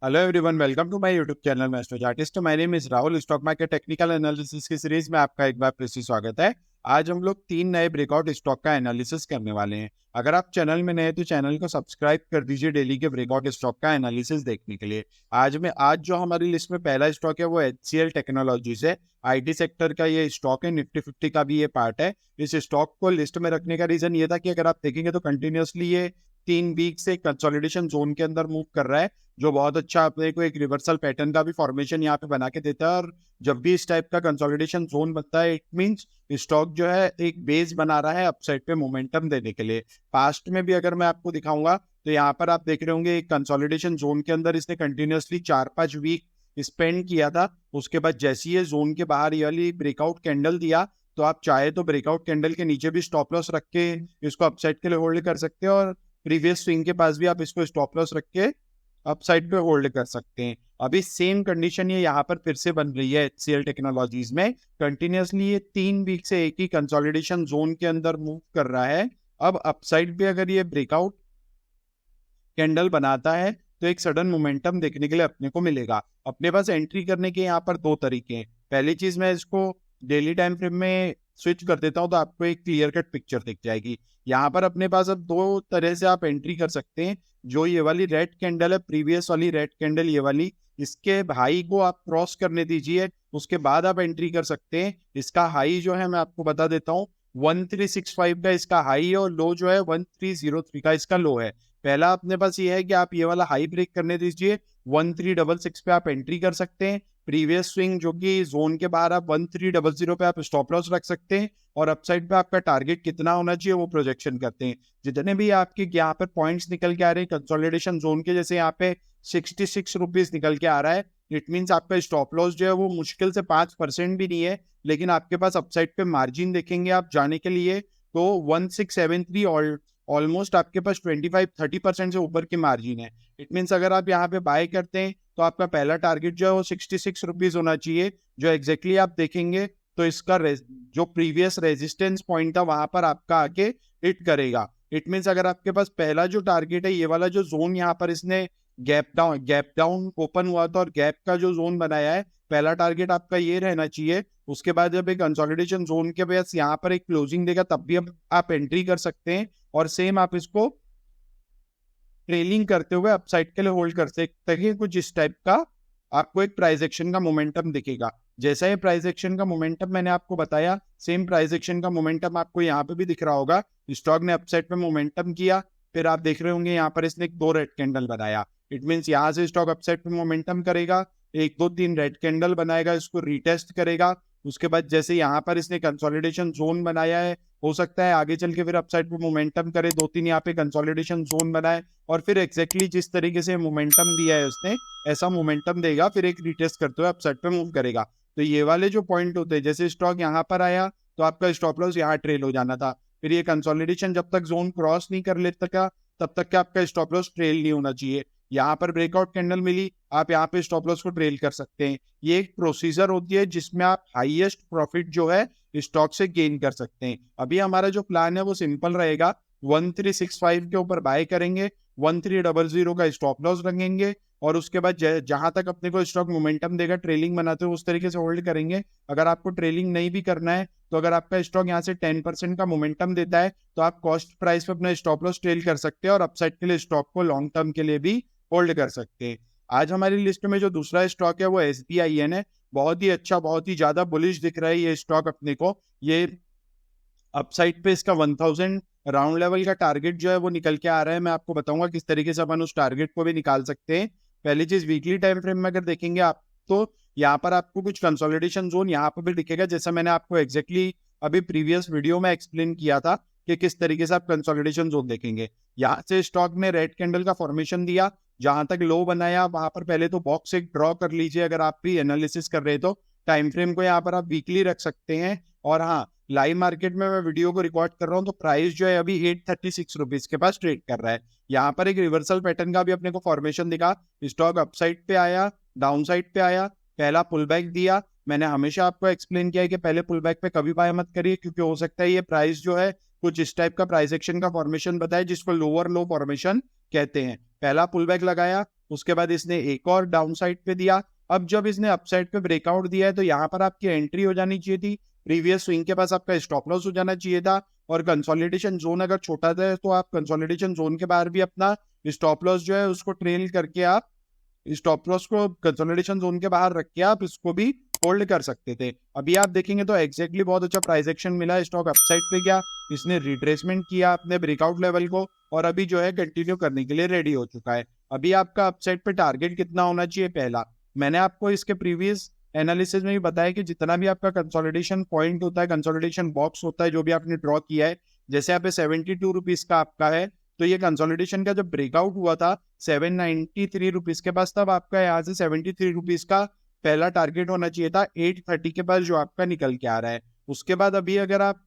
Hello everyone, welcome to my YouTube channel master artist. My name is Rahul. Stock market technical analysis की series में आपका एक बार फिर से स्वागत है। आज हम लोग 3 नए ब्रेकआउट स्टॉक का एनालिसिस करने वाले हैं। अगर आप चैनल में नए हैं तो चैनल को सब्सक्राइब कर दीजिए डेली के ब्रेकआउट स्टॉक का एनालिसिस देखने के लिए। आज जो हमारी लिस्ट में पहला स्टॉक है वो HCL टेक्नोलॉजीज है। IT सेक्टर का ये स्टॉक है, निफ्टी 50 का भी ये पार्ट है। इस स्टॉक को लिस्ट में रखने का रीजन ये था कि अगर आप देखेंगे तो कंटिन्यूअसली ये 3 वीक से कंसोलिडेशन जोन के अंदर मूव कर रहा है, जो बहुत अच्छा अपने को एक रिवर्सल पैटर्न का भी फॉर्मेशन यहाँ पे बना के देता है। और जब भी इस टाइप का कंसोलिडेशन जोन बनता है, इट मींस स्टॉक जो है एक बेस बना रहा है अपसाइड पे मोमेंटम देने के लिए। पास्ट में भी अगर मैं आपको दिखाऊंगा तो यहाँ पर आप देख रहे होंगे एक कंसोलिडेशन जोन के अंदर इसने कंटिन्यूअसली 4-5 वीक स्पेंड किया था। उसके बाद जैसे ये जोन के बाहर ये वाली ब्रेकआउट कैंडल दिया, तो आप चाहे तो ब्रेकआउट कैंडल के नीचे भी स्टॉप लॉस रख के इसको अपसाइड के लिए होल्ड कर सकते हैं, और प्रीवियस स्विंग के पास भी आप इसको स्टॉप लॉस रख के अपसाइड पे होल्ड कर सकते हैं। अभी सेम कंडीशन ये यहाँ पर फिर से बन रही है HCL टेक्नोलॉजीज में। कंटिन्यूअसली ये 3 वीक से एक ही कंसोलिडेशन जोन के अंदर मूव कर रहा है। अब अपसाइड पे अगर ये ब्रेकआउट कैंडल बनाता है तो एक सडन मोमेंटम देखने के लिए अपने को मिलेगा। अपने पास एंट्री करने के यहाँ पर 2 तरीके हैं। पहली चीज, मैं इसको डेली टाइम फ्रेम में स्विच कर देता हूँ तो आपको एक क्लियर कट पिक्चर दिख जाएगी। यहाँ पर अपने पास अब 2 तरह से आप एंट्री कर सकते हैं। जो ये वाली रेड कैंडल है, प्रीवियस वाली रेड कैंडल ये वाली, इसके हाई को आप क्रॉस करने दीजिए, उसके बाद आप एंट्री कर सकते हैं। इसका हाई जो है मैं आपको बता देता हूँ, 1365 का इसका हाई है, और लो जो है 1303 का इसका लो है। पहला अपने पास ये है कि आप ये वाला हाई ब्रेक करने दीजिए, 1366 पे आप एंट्री कर सकते हैं। प्रीवियस स्विंग जो कि जोन के बाहर आप 1300 पे आप स्टॉप लॉस रख सकते हैं, और अपसाइड पे आपका टारगेट कितना होना चाहिए वो प्रोजेक्शन करते हैं। जितने भी आपके यहाँ पर पॉइंट्स निकल के आ रहे हैं कंसोलिडेशन जोन के, जैसे यहाँ पे 66 रुपीज निकल के आ रहा है, इट मीन्स आपका स्टॉप लॉस जो है वो मुश्किल से 5% भी नहीं है। लेकिन आपके पास अपसाइड पे मार्जिन देखेंगे आप जाने के लिए तो 1673, और ऑलमोस्ट आपके पास 25-30% से ऊपर की मार्जिन है। इट मीन्स अगर आप यहाँ पे बाय करते हैं तो आपका पहला टारगेट जो है वो 66 रुपीज होना चाहिए, जो एग्जैक्टली आप देखेंगे तो इसका जो प्रीवियस रेजिस्टेंस पॉइंट था वहां पर आपका आके हिट करेगा। इट मीन्स अगर आपके पास पहला जो टारगेट है, ये वाला जो जोन यहाँ पर इसने गैप डाउन ओपन हुआ था और गैप का जो जोन बनाया है, पहला टारगेट आपका ये रहना चाहिए। उसके बाद जब एक कंसोलिडेशन जोन के पास यहाँ पर एक क्लोजिंग देगा तब भी आप एंट्री कर सकते हैं, और सेम आप इसको ट्रेलिंग करते हुए अपसाइड के लिए होल्ड कर सकते हैं। कुछ इस टाइप का आपको एक प्राइस एक्शन का मोमेंटम दिखेगा। जैसा ये प्राइस एक्शन का मोमेंटम मैंने आपको बताया, सेम प्राइस एक्शन का मोमेंटम आपको यहाँ पे भी दिख रहा होगा। स्टॉक ने अपसाइड पे मोमेंटम किया, फिर आप देख रहे होंगे यहाँ पर इसने 2 रेड कैंडल बनाया। इट मीन्स यहाँ से स्टॉक अपसाइड पे मोमेंटम करेगा, 1-2-3 रेड कैंडल बनाएगा, इसको रिटेस्ट करेगा। उसके बाद जैसे यहाँ पर इसने कंसोलिडेशन जोन बनाया है, हो सकता है आगे चल के फिर अपसाइड पे मोमेंटम करे, 2-3 यहाँ पे कंसोलिडेशन जोन बनाए, और फिर एग्जैक्टली जिस तरीके से मोमेंटम दिया है उसने ऐसा मोमेंटम देगा, फिर एक रिटेस्ट करते हुए अपसाइड पे मूव करेगा। तो ये वाले जो पॉइंट होते हैं, जैसे स्टॉक यहाँ पर आया तो आपका स्टॉप लॉस यहाँ ट्रेल हो जाना था, फिर ये कंसोलिडेशन जब तक जोन क्रॉस नहीं कर लेता का तब तक का आपका स्टॉप लॉस ट्रेल नहीं होना चाहिए। यहाँ पर ब्रेकआउट कैंडल मिली, आप यहाँ पे स्टॉप लॉस को ट्रेल कर सकते हैं। ये एक प्रोसीजर होती है जिसमें आप हाईएस्ट प्रॉफिट जो है स्टॉक से गेन कर सकते हैं। अभी हमारा जो प्लान है वो सिंपल रहेगा, 1365 के ऊपर बाय करेंगे, 1300 का स्टॉप लॉस रखेंगे, और उसके बाद जहां तक अपने को स्टॉक मोमेंटम देगा ट्रेलिंग बनाते हुए उस तरीके से होल्ड करेंगे। अगर आपको ट्रेलिंग नहीं भी करना है तो अगर आपका स्टॉक यहाँ से 10% का मोमेंटम देता है तो आप कॉस्ट प्राइस पे अपना स्टॉप लॉस ट्रेल कर सकते हैं, और अपसाइड के लिए स्टॉक को लॉन्ग टर्म के लिए भी होल्ड कर सकते हैं। आज हमारी लिस्ट में जो दूसरा स्टॉक है वो SBIN है। बहुत ही अच्छा, बहुत ही ज्यादा बुलिश दिख रहा है ये स्टॉक अपने को। ये अपसाइड पे इसका 1000 राउंड लेवल का टारगेट जो है वो निकल के आ रहा है। मैं आपको बताऊंगा किस तरीके से अपन उस टारगेट को भी निकाल सकते हैं। पहली चीज, वीकली टाइम फ्रेम में अगर देखेंगे आप तो यहाँ पर आपको कुछ कंसोलिडेशन जोन यहाँ पर भी दिखेगा, जैसा मैंने आपको एग्जैक्टली अभी प्रीवियस वीडियो में एक्सप्लेन किया था कि किस तरीके से आप कंसोलिडेशन जोन देखेंगे। यहाँ से स्टॉक ने रेड कैंडल का फॉर्मेशन दिया, जहां तक लो बनाया वहां पर पहले तो बॉक्स एक ड्रॉ कर लीजिए। अगर आप भी एनालिसिस कर रहे तो टाइम फ्रेम को यहाँ पर आप वीकली रख सकते हैं। और हाँ, लाइव मार्केट में मैं वीडियो को रिकॉर्ड कर रहा हूँ तो प्राइस जो है अभी 836 रुपीज के पास ट्रेड कर रहा है। यहाँ पर एक रिवर्सल पैटर्न का भी अपने को फॉर्मेशन दिखा, स्टॉक अपसाइड पे आया, डाउन साइड पे आया, पहला पुल बैक दिया। मैंने हमेशा आपको एक्सप्लेन किया है कि पहले पुल बैक पे कभी बाय मत करिए, क्योंकि हो सकता है ये प्राइस जो है कुछ इस टाइप का प्राइस एक्शन का फॉर्मेशन बताए जिसको लोअर लो फॉर्मेशन कहते हैं। पहला पुल बैक लगाया, उसके बाद इसने एक और डाउन साइड पे दिया। अब जब इसने अपसाइड पे ब्रेकआउट दिया है तो यहाँ पर आपकी एंट्री हो जानी चाहिए थी, प्रीवियस स्विंग के पास आपका स्टॉप लॉस हो जाना चाहिए था, और कंसोलिडेशन जोन अगर छोटा था तो आप कंसोलिडेशन जोन के बाहर भी अपना स्टॉप लॉस जो है उसको ट्रेल करके आप स्टॉप लॉस को कंसोलिडेशन जोन के बाहर रख के आप इसको भी होल्ड कर सकते थे। अभी आप देखेंगे तो एग्जैक्टली बहुत अच्छा प्राइस एक्शन मिला, स्टॉक अपसाइड पे गया, इसने रिट्रेसमेंट किया अपने ब्रेकआउट लेवल को, और अभी जो है कंटिन्यू करने के लिए रेडी हो चुका है। अभी आपका अपसाइड पे टारगेट कितना होना चाहिए? पहला, मैंने आपको इसके प्रीवियस एनालिसिस में भी बताया कि जितना भी आपका कंसोलिडेशन पॉइंट होता है, कंसोलिडेशन बॉक्स होता है जो भी आपने ड्रॉ किया है, जैसे यहाँ पे 72 रुपीज का आपका है, तो ये कंसोलिडेशन का जब ब्रेकआउट हुआ था 793 रुपीज के पास, तब आपका यहाँ से 73 रुपीज का पहला टारगेट होना चाहिए था 830 के पास जो आपका निकल के आ रहा है। उसके बाद अभी अगर आप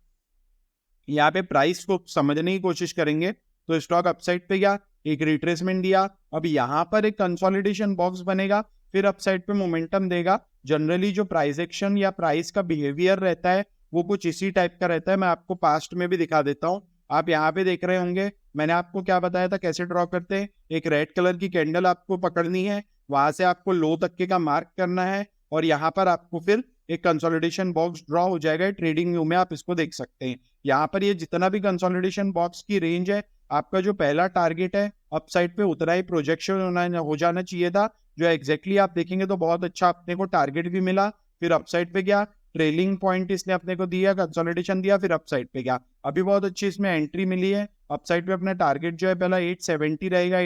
यहाँ पे प्राइस को समझने की कोशिश करेंगे तो स्टॉक अपसाइड पे गया, एक रिट्रेसमेंट दिया, अब यहाँ पर एक कंसोलिडेशन बॉक्स बनेगा, फिर अपसाइड पे मोमेंटम देगा। जनरली जो प्राइस एक्शन या प्राइस का बिहेवियर रहता है वो कुछ इसी टाइप का रहता है। मैं आपको पास्ट में भी दिखा देता हूँ, आप यहाँ पे देख रहे होंगे मैंने आपको क्या बताया था कैसे ड्रॉ करते हैं। एक रेड कलर की कैंडल आपको पकड़नी है, वहां से आपको लो तक का मार्क करना है, और यहाँ पर आपको फिर एक कंसोलिडेशन बॉक्स ड्रॉ हो जाएगा। ट्रेडिंग व्यू में आप इसको देख सकते हैं। यहाँ पर ये जितना भी कंसोलिडेशन बॉक्स की रेंज है, आपका जो पहला टारगेट है अपसाइड पे उतना ही प्रोजेक्शन हो जाना चाहिए था, जो एग्जैक्टली आप देखेंगे तो बहुत अच्छा अपने को टारगेट भी मिला। फिर अपसाइड पे गया, ट्रेलिंग पॉइंट इसने अपने को दिया, कंसोलिडेशन दिया, फिर अपसाइड पे गया। अभी बहुत अच्छी इसमें एंट्री मिली है। अपसाइड पे अपना टारगेट जो है पहला 870 रहेगा,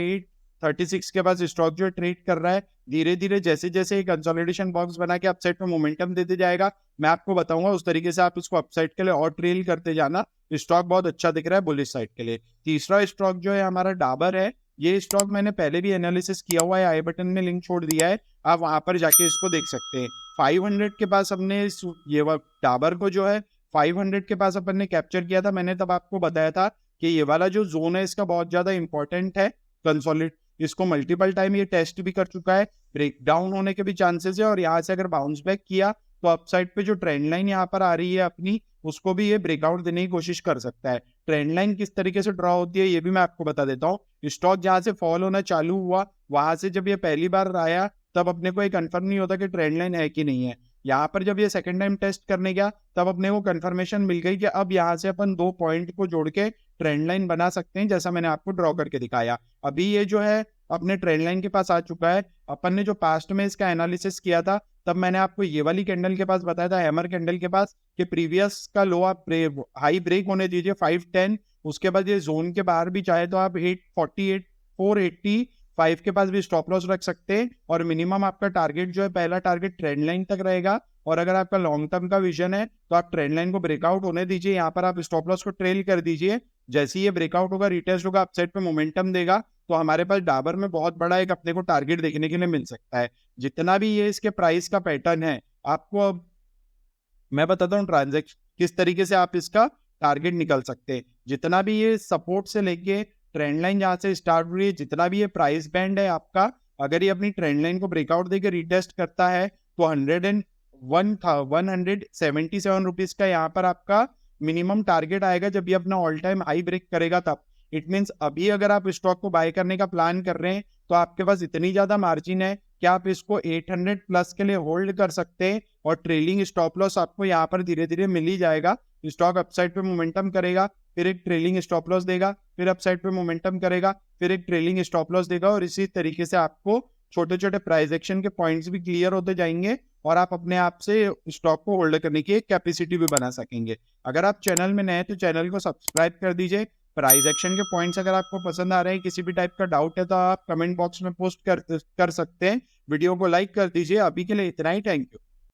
836 के पास स्टॉक जो है ट्रेड कर रहा है। धीरे धीरे जैसे जैसे कंसोलिडेशन बॉक्स बना के अपसाइड पे मोमेंटम देते जाएगा, मैं आपको बताऊंगा उस तरीके से आप इसको अपसाइड के लिए और ट्रेल करते जाना। स्टॉक बहुत अच्छा दिख रहा है बुलिश साइड के लिए। तीसरा स्टॉक जो है हमारा डाबर है। ये स्टॉक मैंने पहले भी एनालिसिस किया हुआ है, आई बटन में लिंक छोड़ दिया है, आप वहां पर जाके इसको देख सकते हैं। 500 के पास हमने ये डाबर को जो है 500 के पास अपन ने कैप्चर किया था। मैंने तब आपको बताया था कि ये वाला जो जोन है इसका बहुत ज्यादा इंपॉर्टेंट है। कंसोलिड इसको मल्टीपल टाइम ये टेस्ट भी कर चुका है, ब्रेक डाउन होने के भी चांसेस है, और यहाँ से अगर बाउंस बैक किया तो अपसाइड पे जो ट्रेंड लाइन यहाँ पर आ रही है अपनी, उसको भी ये ब्रेकआउट देने की कोशिश कर सकता है। ट्रेंड लाइन किस तरीके से ड्रॉ होती है ये भी मैं आपको बता देता हूँ। स्टॉक जहां से फॉल होना चालू हुआ वहां से जब ये पहली बार आया तब अपने को एक कंफर्म नहीं होता कि ट्रेंड लाइन है कि नहीं है। यहाँ पर जब ये सेकंड टाइम टेस्ट करने गया तब अपने को कंफर्मेशन मिल गई कि अब यहाँ से अपन दो पॉइंट को जोड़ के ट्रेंड लाइन बना सकते हैं, जैसा मैंने आपको ड्रॉ करके दिखाया। अभी ये जो है अपने ट्रेंड लाइन के पास आ चुका है। अपन ने जो पास्ट में इसका एनालिसिस किया था तब मैंने आपको ये वाली कैंडल के पास बताया था, हैमर कैंडल के पास, कि प्रीवियस का लो आप हाई ब्रेक होने दीजिए 510, उसके बाद ये जोन के बाहर भी चाहे तो आप 848 485 के पास भी स्टॉप लॉस रख सकते हैं, और मिनिमम आपका टारगेट जो है पहला टारगेट ट्रेंड लाइन तक रहेगा। और अगर आपका लॉन्ग टर्म का विजन है तो आप ट्रेंड लाइन को ब्रेकआउट होने दीजिए, यहाँ पर आप स्टॉप लॉस को ट्रेल कर दीजिए। जैसे ही ये ब्रेकआउट होगा, रिटेस्ट होगा, अपसाइड पे मोमेंटम देगा, तो हमारे पास डाबर में बहुत बड़ा एक अपने को टारगेट देखने के लिए मिल सकता है। जितना भी ये इसके प्राइस का पैटर्न है आपको अब मैं बताता हूँ ट्रांजेक्शन किस तरीके से आप इसका टारगेट निकल सकते हैं। जितना भी ये सपोर्ट से लेके ट्रेंड लाइन जहां से स्टार्ट हुई है, जितना भी ये प्राइस बैंड है आपका, अगर ये अपनी ट्रेंड लाइन को ब्रेकआउट देकर रिटेस्ट करता है तो 177 रुपीज का यहाँ पर आपका मिनिमम टारगेट आएगा जब ये अपना ऑल टाइम हाई ब्रेक करेगा तब। इट मीन्स अभी अगर आप स्टॉक को बाय करने का प्लान कर रहे हैं तो आपके पास इतनी ज्यादा मार्जिन है कि आप इसको 800 प्लस के लिए होल्ड कर सकते हैं, और ट्रेलिंग स्टॉप लॉस आपको यहाँ पर धीरे धीरे मिल ही जाएगा। स्टॉक अपसाइड पे मोमेंटम करेगा, फिर एक ट्रेलिंग स्टॉप लॉस देगा, फिर अपसाइड पे मोमेंटम करेगा, फिर एक ट्रेलिंग स्टॉप लॉस देगा, और इसी तरीके से आपको छोटे छोटे प्राइस एक्शन के पॉइंट्स भी क्लियर होते जाएंगे, और आप अपने आप से स्टॉक को होल्ड करने की एक कैपेसिटी भी बना सकेंगे। अगर आप चैनल में नए हैं तो चैनल को सब्सक्राइब कर दीजिए। प्राइस एक्शन के पॉइंट्स अगर आपको पसंद आ रहे हैं, किसी भी टाइप का डाउट है तो आप कमेंट बॉक्स में पोस्ट कर सकते हैं। वीडियो को लाइक कर दीजिए। अभी के लिए इतना ही, थैंक यू।